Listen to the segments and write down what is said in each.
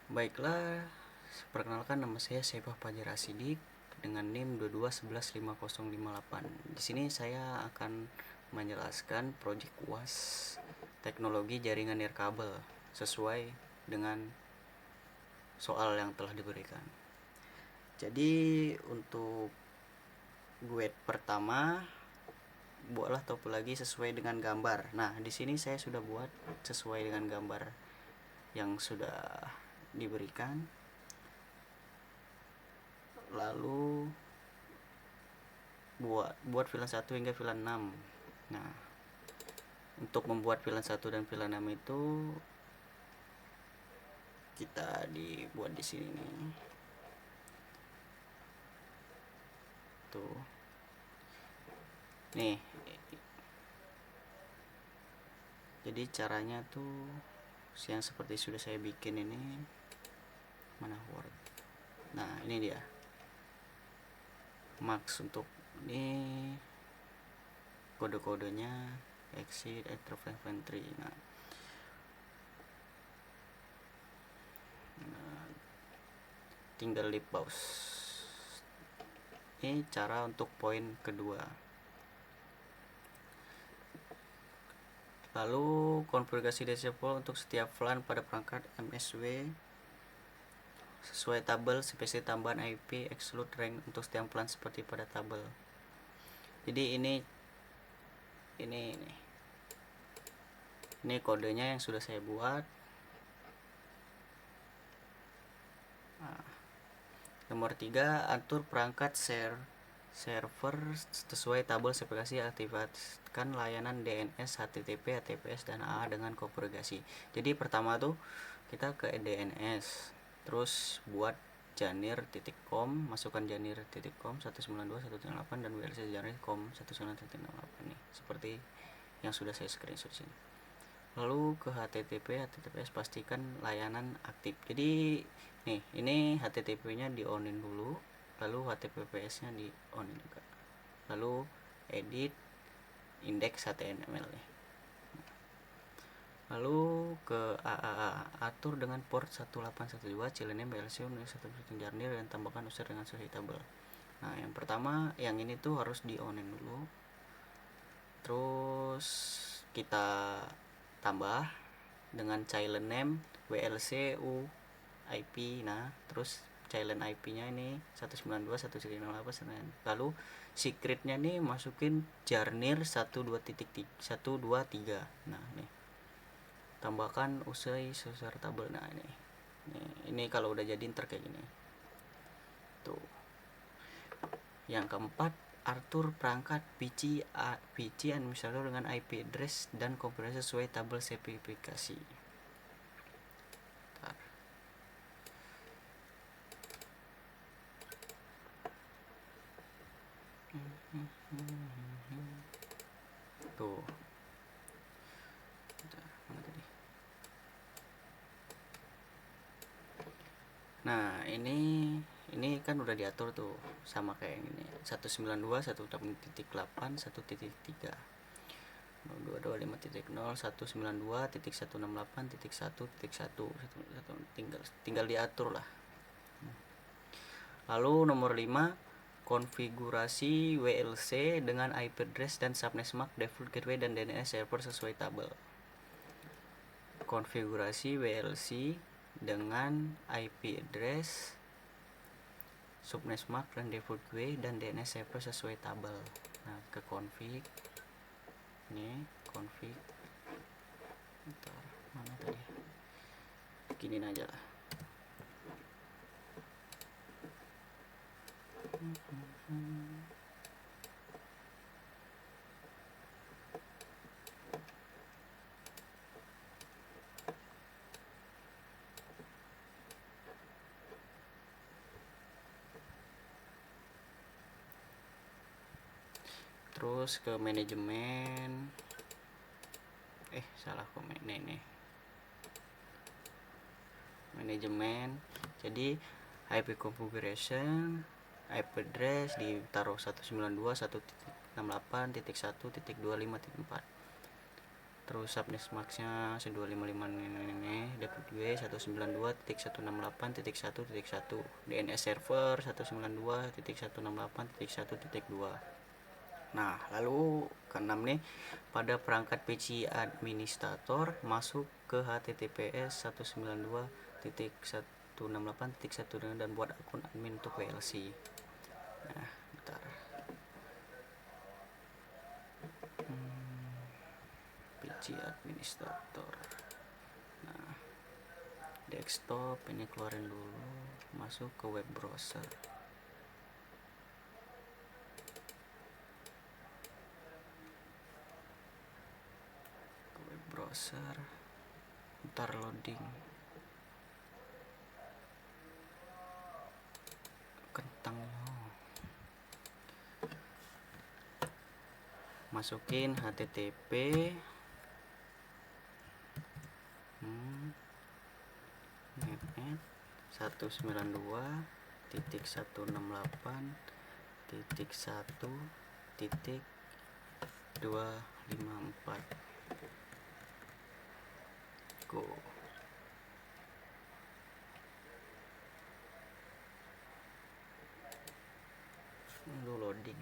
Baiklah, perkenalkan nama saya Syefah Fajar Asidik dengan NIM 22115058. Di sini saya akan menjelaskan proyek UAS teknologi jaringan nirkabel sesuai dengan soal yang telah diberikan. Jadi untuk guide pertama, buatlah topologi sesuai dengan gambar. Nah, di sini saya sudah buat sesuai dengan gambar yang sudah diberikan. Lalu buat VLAN 1 hingga VLAN 6. Nah, untuk membuat VLAN 1 dan VLAN 6 itu kita dibuat di sini nih. Tuh. Nih. Jadi caranya tuh yang seperti sudah saya bikin ini. Mana Word. Nah, ini dia. Max untuk ini kode-kodenya exit entry. Nah, tinggal di pause. Ini cara untuk poin kedua. Lalu konfigurasi disable untuk setiap VLAN pada perangkat MSW sesuai tabel, spesifikasi tambahan IP, exclude range untuk setiap VLAN seperti pada tabel. Jadi ini kodenya yang sudah saya buat. Nah, nomor 3, atur perangkat server sesuai tabel spesifikasi, aktifkan layanan DNS, HTTP, HTTPS, dan AA dengan konfigurasi. Jadi pertama tuh kita ke DNS, terus buat janir.com, masukkan janir.com 192.168 dan WLC janir.com 192.168 nih, seperti yang sudah saya screenshot sini. Lalu ke HTTP, HTTPS pastikan layanan aktif. Jadi nih, ini HTTP-nya di onin dulu, lalu HTTPS-nya di onin juga. Lalu edit index HTML nih. Lalu ke AAA, atur dengan port 1812 Cilenem BLC 1 Jarnir dan tambahkan user dengan suitable. Nah, yang pertama yang ini tuh harus di onin dulu. Terus kita tambah dengan child name WLC U IP. Nah, terus child IP-nya ini 192.168. Lalu secretnya nih masukin Jarnir 123. Nah, nih. Tambahkan usai user tabel. Nah, ini kalau udah jadi ntar kayak gini. Tuh. Yang keempat, atur perangkat PC administrator dengan IP address dan konfigurasi sesuai tabel spesifikasi. Tuh. Mana tadi? Nah, ini kan udah diatur tuh sama kayak ini 192.168.1.3 225.0 192.168.1.1 tinggal diatur lah. Lalu nomor 5, konfigurasi WLC dengan IP address dan subnet MAC, default gateway dan DNS server sesuai tabel. Konfigurasi WLC dengan IP address, subnet MAC dan default gateway dan DNS server sesuai tabel. Nah, ke config. Ini config. Bentar, mana tadi? Bikinin aja lah. Terus ke manajemen. Salah komen nih. Manajemen. Jadi IP configuration, IP address ditaruh 192.168.1.25.4. terus subnet maxnya 1255 ini DPG 192.168.1.1 DNS server 192.168.1.2. Nah, lalu keenam nih, pada perangkat PC administrator masuk ke HTTPS 192.168.1 dan buat akun admin untuk VLC. Nah, bentar. PC administrator. Nah, desktop ini keluarin dulu, masuk ke web browser. Browser, ntar loading, kentang loh. Masukin http netnet 192.168.1.254 go. Loading.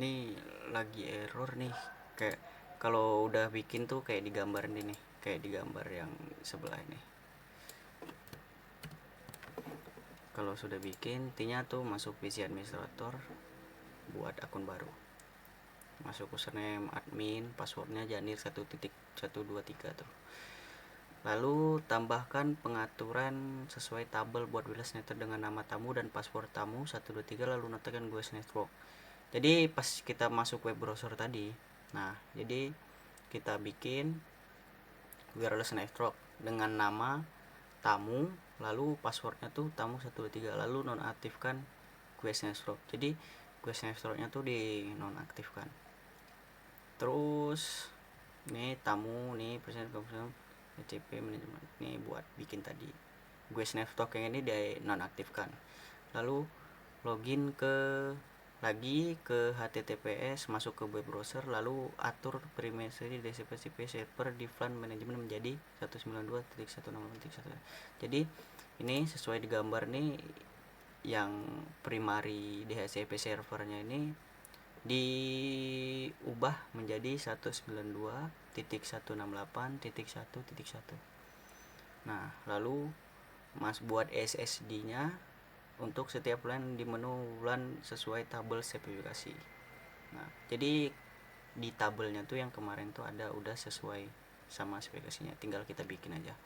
Ini lagi error nih, kayak kalau udah bikin tuh kayak digambar nih, kayak digambar yang sebelah ini. Kalau sudah bikin, intinya tuh masuk PC administrator, buat akun baru, masuk username admin, passwordnya Janir 1.123 tuh. Lalu tambahkan pengaturan sesuai tabel buat wireless network dengan nama tamu dan password tamu 123, lalu notakan GWS network. Jadi pas kita masuk web browser tadi, nah jadi kita bikin wireless network dengan nama tamu, lalu passwordnya tuh tamu 123, lalu nonaktifkan GWS network. Jadi GWS networknya tuh di nonaktifkan. Terus ini tamu nih persen HCP manajemen nih buat bikin tadi GWS network yang ini dia nonaktifkan. Lalu login lagi ke HTTPS, masuk ke web browser, lalu atur primacy DHCP server di VLAN manajemen menjadi 192.168.1. Jadi ini sesuai digambar nih, yang primary DHCP servernya ini diubah menjadi 192.168.1.1. Nah, lalu mas buat SSD nya untuk setiap LAN di menu LAN sesuai tabel spesifikasi. Nah, jadi di tabelnya tuh yang kemarin tuh ada udah sesuai sama spesifikasinya, tinggal kita bikin aja.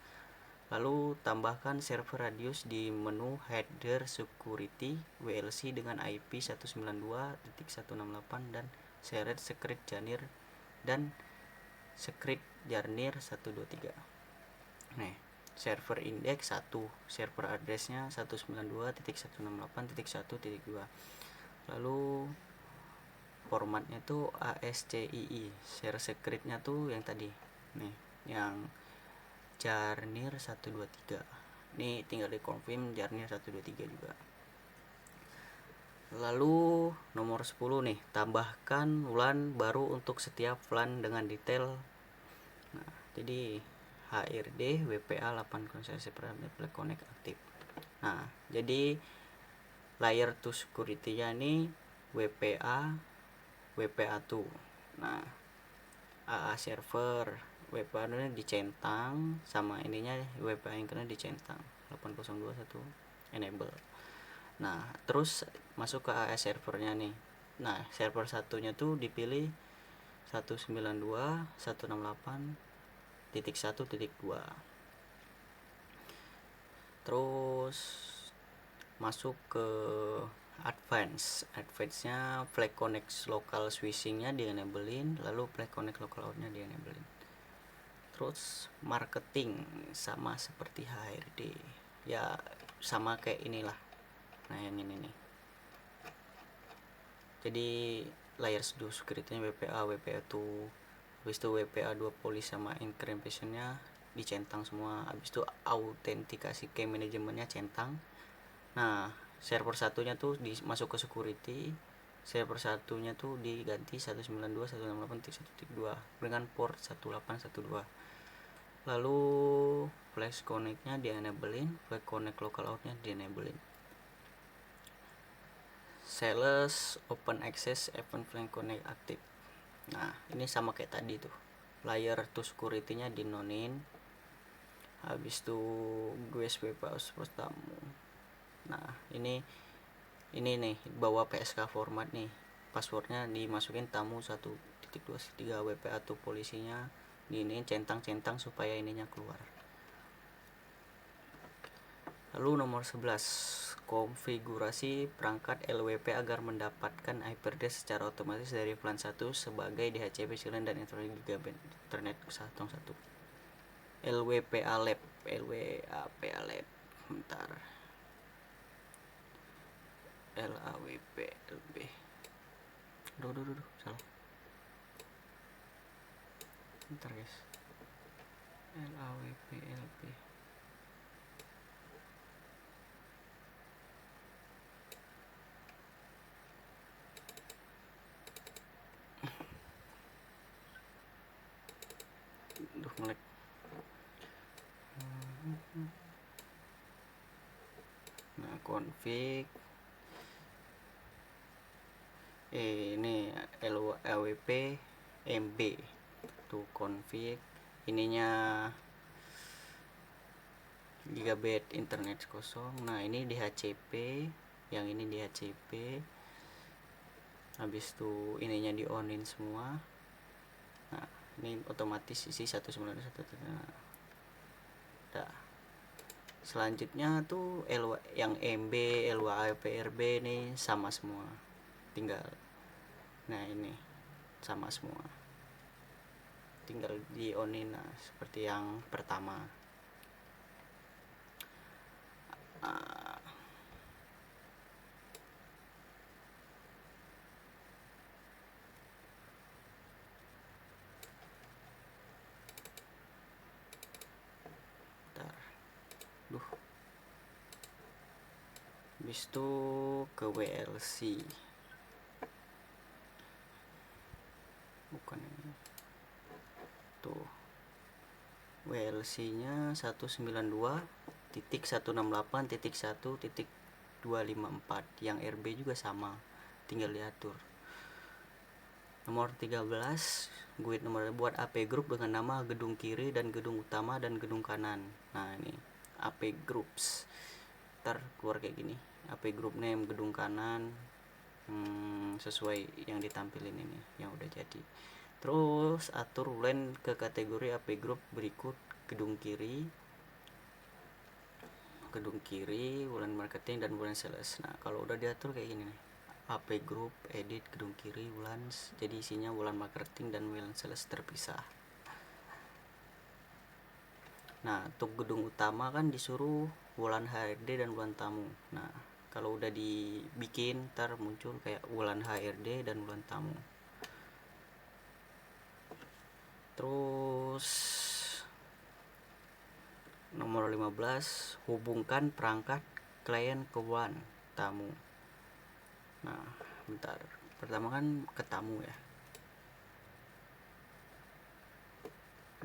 Lalu tambahkan server radius di menu header security WLC dengan IP 192.168 dan shared script Janir dan script Janir 123. Nih, server index 1, server addressnya 192.168.1.2. lalu formatnya tuh ASCII, share scriptnya tuh yang tadi nih, yang Janir 123. Nih tinggal di confirm Janir 123 juga. Lalu nomor 10 nih, tambahkan LAN baru untuk setiap LAN dengan detail. Nah, jadi HRD WPA 8 konsesi connect aktif. Nah, jadi layer 2 security-nya ini WPA2. Nah, AA server WPA ini dicentang, sama ininya WPA yang kena dicentang 8021 enable. Nah, terus masuk ke AA servernya nih. Nah, server satunya tuh dipilih 192.168.1.2. Terus masuk ke advance-nya flag connect local switching-nya di enablein, lalu flag connect local out-nya di enablein. Terus marketing sama seperti HRD, ya sama kayak inilah. Nah yang ini nih, jadi layers 2 security-nya WPA, WPA2, habis itu WPA2 police sama encryption-nya dicentang semua, habis itu autentikasi key manajemennya centang. Nah server satunya tuh masuk ke security, server satunya tuh diganti 192.168.1.2 dengan port 1812. Lalu flash connect-nya di enablein, flash connect local out-nya di enablein. Sales open access event flash connect aktif. Nah ini sama kayak tadi tuh, layer to security-nya di nonin, habis itu USB password tamu. Nah ini nih bawa PSK format nih, passwordnya dimasukin tamu 1.23 WPA tuh polisinya ini centang-centang supaya ininya keluar. Lalu nomor 11, konfigurasi perangkat LWP agar mendapatkan hyperdesk secara otomatis dari plan 1 sebagai DHCP silent dan Internet Gigabit Internet 1.1. LWPA Lab, LWPA Lab. Bentar. LAWP LB. Duh, salah. Bentar guys. LAWP LB. Melek. Nah config ini LAWP MB tuh config ininya gigabit internet kosong. Nah ini DHCP, yang ini DHCP, habis itu ininya di onin semua. Nah ini otomatis isi 191. Nah, selanjutnya tuh yang MB, LWAPRB nih sama semua, tinggal nah ini sama semua, tinggal di onin. Nah seperti yang pertama. Habis itu ke WLC, bukan ini tuh, WLC nya 192.168.1.254, yang RB juga sama, tinggal diatur. Nomor 13, GUID nomor buat AP group dengan nama gedung kiri dan gedung utama dan gedung kanan. Nah ini AP groups, ntar keluar kayak gini, AP group name gedung kanan, sesuai yang ditampilin ini yang udah jadi. Terus atur LAN ke kategori AP group berikut: gedung kiri, WLAN marketing, dan WLAN sales. Nah kalau udah diatur kayak gini nih, AP group, edit, gedung kiri, WLAN, jadi isinya WLAN marketing dan WLAN sales terpisah. Nah untuk gedung utama kan disuruh WLAN HRD dan WLAN tamu. Nah kalau udah dibikin ntar muncul kayak WLAN HRD dan WLAN tamu. Terus nomor 15, hubungkan perangkat klien ke WLAN tamu. Nah bentar, pertama kan ke tamu ya.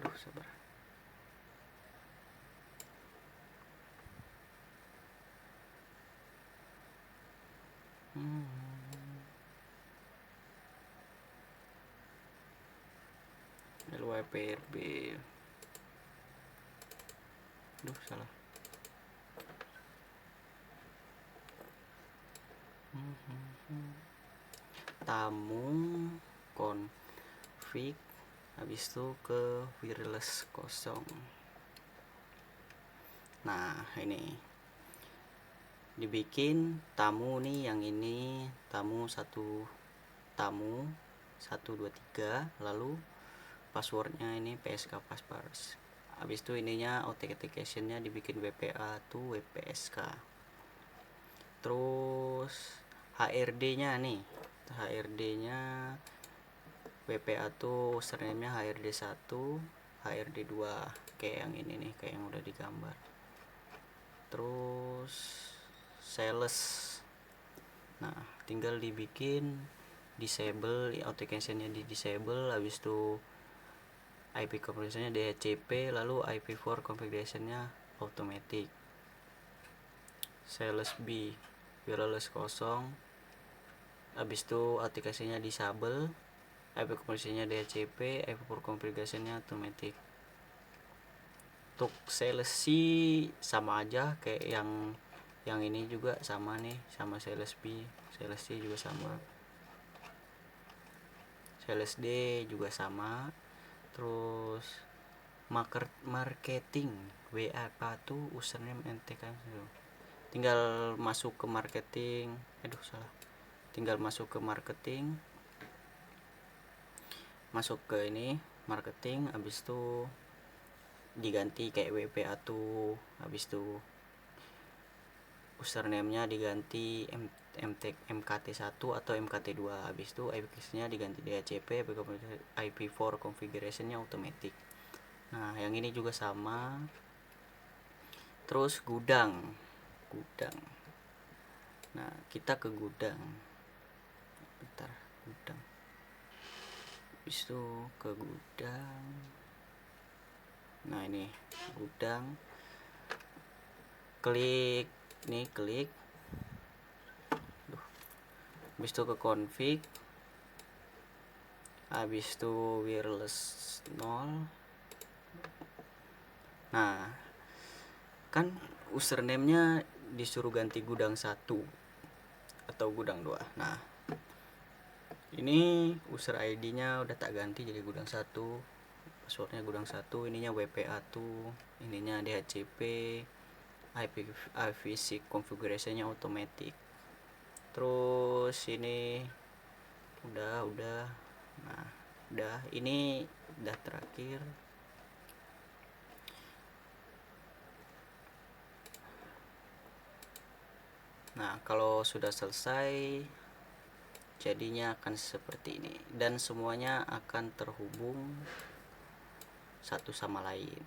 Aduh sabar. LWPRB. Aduh salah. Tamu config, habis itu ke wireless kosong. Nah ini dibikin tamu nih, yang ini tamu 123, lalu passwordnya ini PSK passpass. habis itu ininya authentication-nya dibikin WPA to WPSK. Terus HRD-nya nih, HRD-nya WPA tuh username-nya HRD1, HRD2, kayak yang ini nih, kayak yang udah digambar. Terus sales, nah tinggal dibikin disable, authentication-nya di disable, habis itu IP configuration-nya DHCP, lalu IP4 configuration-nya automatic. Sales B wireless kosong, habis itu aplikasinya disable, IP configuration-nya DHCP, IP4 configuration-nya automatic. Untuk sales C sama aja kayak yang ini juga sama nih, sama sales B. Sales C juga sama, sales D juga sama. Terus marketing WA tuh username NTK, tinggal masuk ke marketing, tinggal masuk ke marketing, masuk ke ini marketing, habis itu diganti kayak WPA tuh, habis itu username-nya diganti MKT1 atau MKT2, habis itu IP-nya diganti DHCP, IP4 configuration-nya automatic. Nah yang ini juga sama. Terus gudang, nah kita ke gudang, bentar, gudang, habis itu ke gudang. Nah ini gudang, klik nih, habis itu ke config, habis itu wireless 0. Nah kan username-nya disuruh ganti gudang 1 atau gudang 2. Nah ini user ID-nya udah tak ganti jadi gudang 1, passwordnya gudang 1, ininya WPA tuh, ininya DHCP, IPv6 configuration-nya automatic. Terus ini udah. Nah udah, ini udah terakhir. Nah kalau sudah selesai jadinya akan seperti ini, dan semuanya akan terhubung satu sama lain.